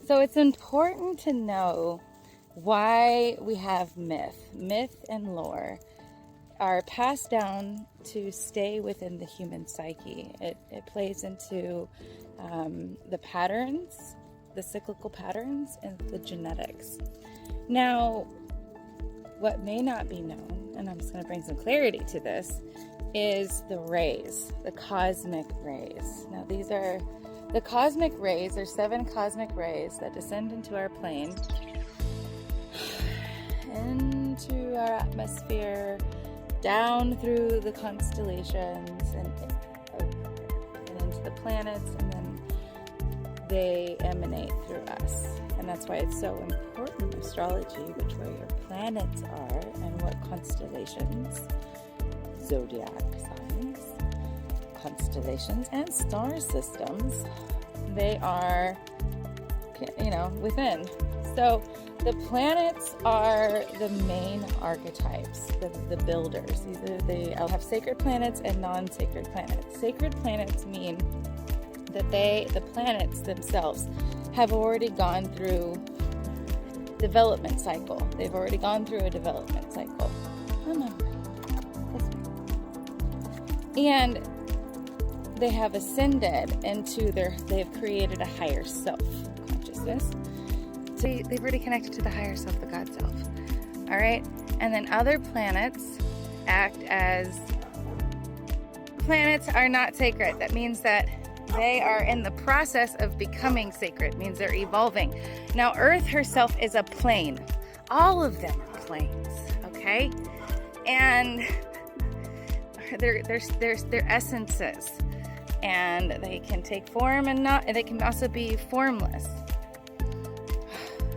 So it's important to know why we have myth. Myth and lore are passed down to stay within the human psyche. It plays into the patterns, the cyclical patterns, and the genetics. Now, what may not be known, and I'm just going to bring some clarity to this, is the rays, the cosmic rays. Now, these are the cosmic rays. There's 7 cosmic rays that descend into our plane, into our atmosphere, down through the constellations, and into the planets, and then they emanate through us. And that's why it's so important in astrology, which way your planets are and what constellations, zodiac signs, constellations, and star systems they are, within. So the planets are the main archetypes, the builders. I'll have sacred planets and non-sacred planets. Sacred planets mean that the planets themselves have already gone through development cycle. They've already gone through a development cycle. And they have ascended into they've created a higher self consciousness. So they've already connected to the higher self, the God self. All right. And then other planets act as planets are not sacred. That means that they are in the process of becoming sacred. It means they're evolving. Now, Earth herself is a plane. All of them are planes, okay? And they're essences. And they can take form and they can also be formless.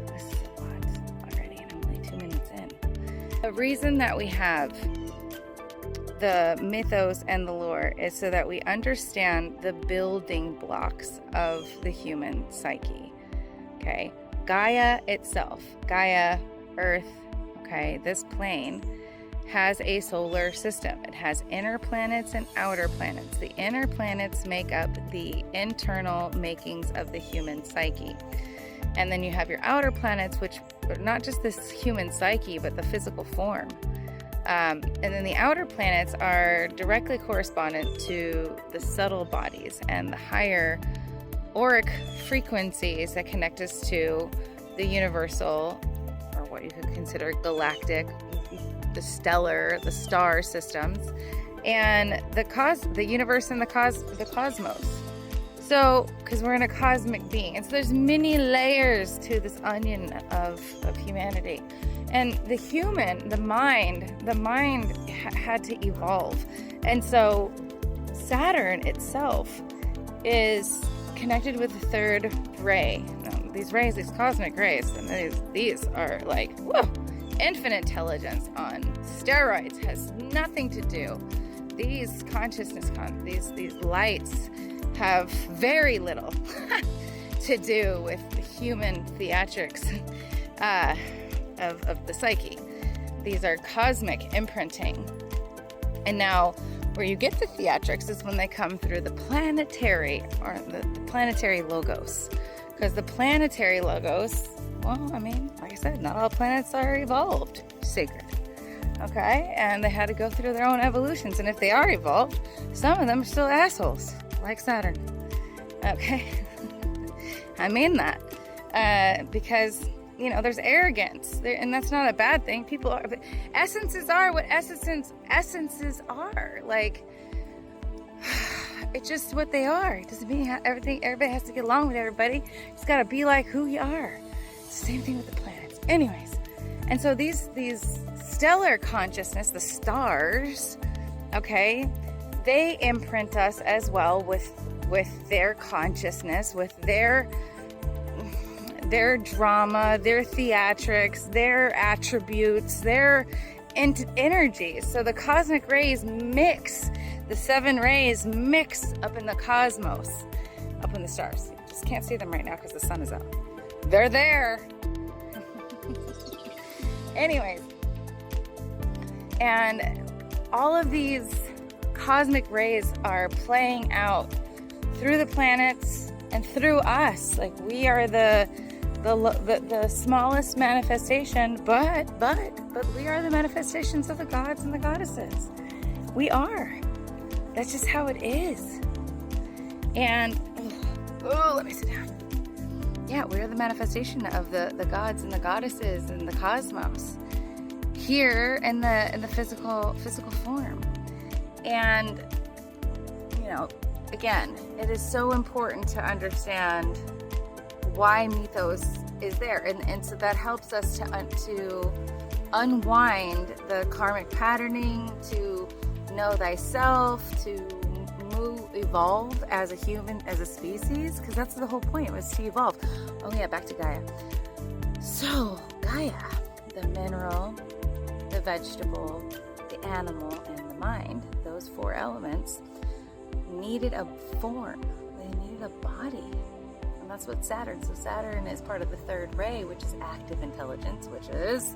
This is a lot already, and I'm only 2 minutes in. The reason that we have the mythos and the lore is so that we understand the building blocks of the human psyche. Okay, Gaia itself, Gaia, Earth, okay, this plane has a solar system. It has inner planets and outer planets. The inner planets make up the internal makings of the human psyche. And then you have your outer planets, which are not just this human psyche, but the physical form. And then the outer planets are directly correspondent to the subtle bodies and the higher auric frequencies that connect us to the universal, or what you could consider galactic, the stellar, the star systems, and the universe and the cosmos. So, because we're in a cosmic being, and so there's many layers to this onion of humanity. And the human, the mind had to evolve. And so Saturn itself is connected with the third ray. Now, these rays, these cosmic rays, and these are like, whoa, infinite intelligence on steroids. Has nothing to do. These these lights have very little to do with the human theatrics of the psyche. These are cosmic imprinting. And now where you get the theatrics is when they come through the planetary, or the planetary logos. Because the planetary logos, well, I mean, like I said, not all planets are evolved sacred. Okay? And they had to go through their own evolutions. And if they are evolved, some of them are still assholes, like Saturn. Okay? I mean that. Because there's arrogance there, and that's not a bad thing. People are, but essences are what essences are. Like, it's just what they are. It doesn't mean everybody has to get along with everybody. It's got to be like who you are. It's the same thing with the planets. Anyways, and so these stellar consciousness, the stars, okay, they imprint us as well with their consciousness, with their drama, their theatrics, their attributes, their energies. So the cosmic rays mix, the 7 rays mix up in the cosmos, up in the stars. You just can't see them right now because the sun is out. They're there. Anyways, and all of these cosmic rays are playing out through the planets and through us. Like, we are the the smallest manifestation, but we are the manifestations of the gods and the goddesses. We are. That's just how it is. And let me sit down. Yeah, we're the manifestation of the gods and the goddesses and the cosmos here in the physical form. And again, it is so important to understand why mythos is there, and so that helps us to unwind the karmic patterning, to know thyself, to evolve as a human, as a species, because that's the whole point, was to evolve. Oh yeah, back to Gaia. So Gaia, the mineral, the vegetable, the animal, and the mind, those 4 elements needed a form. They needed a body. And that's what Saturn. So Saturn is part of the 3rd ray, which is active intelligence, which is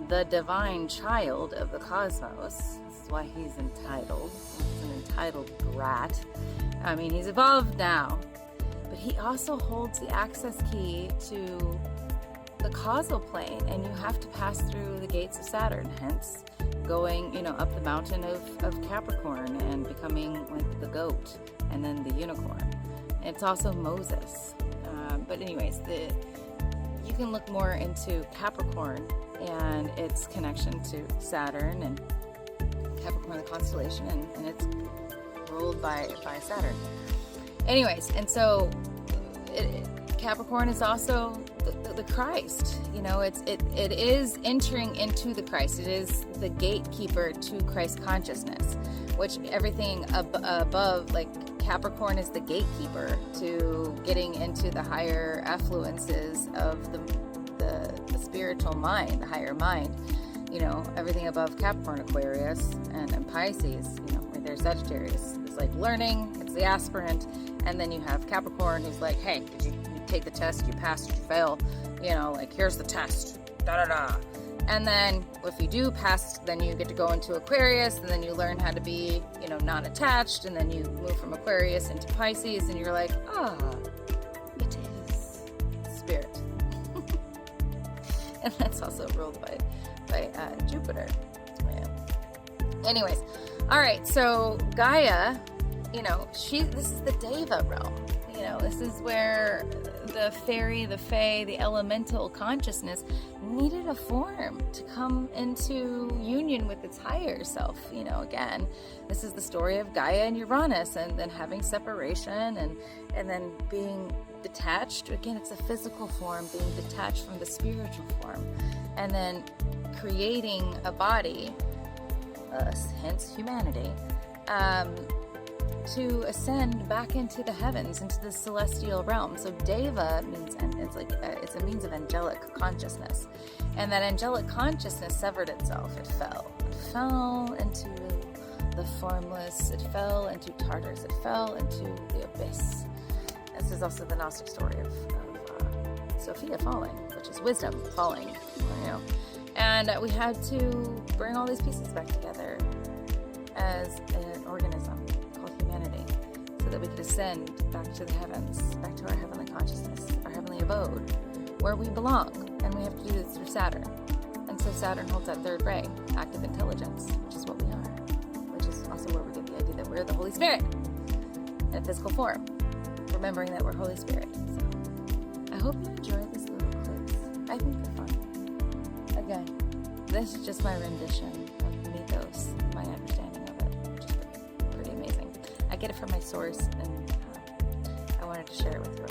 the divine child of the cosmos. This is why he's entitled. He's an entitled brat. I mean, he's evolved now, but he also holds the access key to the causal plane, and you have to pass through the gates of Saturn, hence going, up the mountain of Capricorn and becoming like the goat and then the unicorn. It's also Moses. But anyways, you can look more into Capricorn and its connection to Saturn, and Capricorn, the constellation, and it's ruled by Saturn. Anyways, and so Capricorn is also the Christ. It is entering into the Christ. It is the gatekeeper to Christ consciousness, which everything above, like Capricorn is the gatekeeper to getting into the higher affluences of the spiritual mind, the higher mind. Everything above Capricorn, Aquarius, and Pisces, right there, Sagittarius, is like learning, it's the aspirant. And then you have Capricorn, who's like, hey, did you take the test, you passed, you fail, like here's the test, da-da-da. And then if you do pass, then you get to go into Aquarius, and then you learn how to be, non-attached, and then you move from Aquarius into Pisces, and you're like, it is spirit. And that's also ruled by Jupiter. Yeah. Anyways, all right, so Gaia, this is the Deva realm. This is where the fairy, the fae, the elemental consciousness needed a form to come into union with its higher self. Again, this is the story of Gaia and Uranus, and then having separation and then being detached. Again, it's a physical form, being detached from the spiritual form, and then creating a body, us, hence humanity, to ascend back into the heavens, into the celestial realm. So Deva means, it's a means of angelic consciousness, and that angelic consciousness severed itself. It fell into the formless. It fell into Tartarus. It fell into the abyss. This is also the Gnostic story of Sophia falling, which is wisdom falling. And we had to bring all these pieces back together as an organism called humanity, so that we could ascend back to the heavens, back to our heavenly consciousness, our heavenly abode, where we belong. And we have to do this through Saturn. And so Saturn holds that 3rd ray, active intelligence, which is what we are, which is also where we get the idea that we're the Holy Spirit in a physical form, remembering that we're Holy Spirit. So I hope you enjoyed this little clips. I think they're fun. Again, this is just my rendition of mythos, my understanding of it, which is pretty amazing. I get it from my source, and I wanted to share it with you.